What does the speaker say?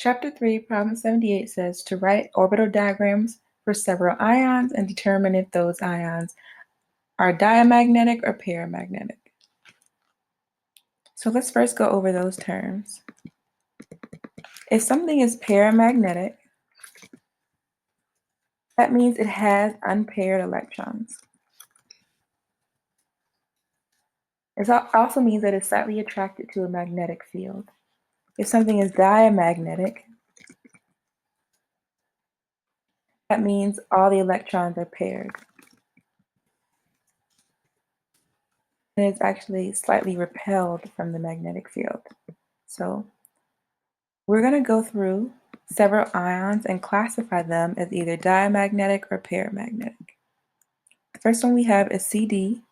Chapter 3, Problem 78 says to write orbital diagrams for several ions and determine if those ions are diamagnetic or paramagnetic. So let's first go over those terms. If something is paramagnetic, that means it has unpaired electrons. It also means that it's slightly attracted to a magnetic field. If something is diamagnetic, that means all the electrons are paired. And it's actually slightly repelled from the magnetic field. So we're going to go through several ions and classify them as either diamagnetic or paramagnetic. The first one we have is Cd2+.